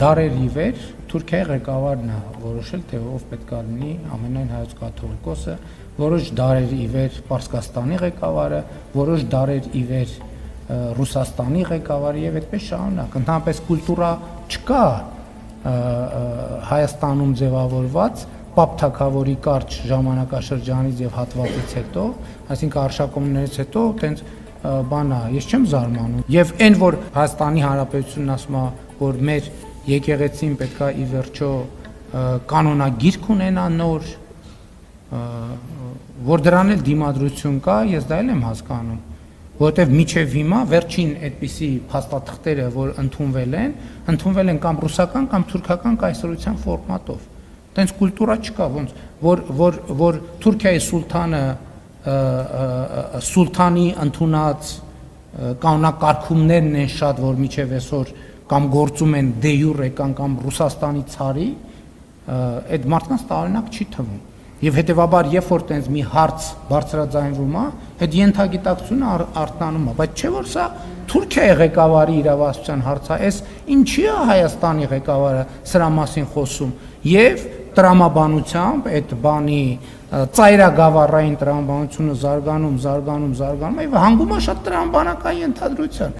դարեր ի վեր Թուրքիայի ղեկավարն է որոշել, թե ով պետք է լինի ամենայն հայոց կաթողիկոսը, որոշ դարեր ի վեր Պարսկաստանի ղեկավարը, որոշ դարեր ի վեր Ռուսաստանի ղեկավարը եւ այդպես շարունակ։ Ընդհանրապես կուլտուրա չկա Հայաստանում ձևավորված Պապ թագավորի կարճ ժամանակաշրջանից եւ հատվածից հետո, այսինքն արշակումներից հետո տենց բանա, ես չեմ զարմանում։ Եվ այն որ Հայաստանի Հանրապետությունն ասում է, որ մեր եկեղեցին պետքա ի վերջո կանոնագիրք ունենա նոր, որ դրան էլ դիմադրություն կա, ես դա էլ եմ հասկանում, որովհետև միջև հիմա վերջին այդպիսի փաստաթղթերը, որ ընդունվել են կամ ռուսական կամ թուրքական կայսրության ֆորմատով։ Տենց կուլտուրա չկա, ոնց որ Թուրքիայի սուլթանի ընդունած կանոնակարգումներն են շատ, որ միջև այսօր կամ գործում են դե յուրե կամ Ռուսաստանի ցարի, այդ մարդկանց տարօրինակ չի թվում։ Եվ հետևաբար, երբ որ տենց մի հարց բարձրաձայնվում է, այդ ենթագիտակցությունը արթնանում է, բայց չէ որ սա Թուրքիայի ղեկավարի իրավասության հարց է, այս ինչի է Հայաստանի ղեկավարը սրա մասին խոսում, եւ տրամաբանությամբ այդ բանի ծայրագավառային տրամաբանությունը զարգանում, եւ հանգում է շատ տրամաբանական ենթադրության։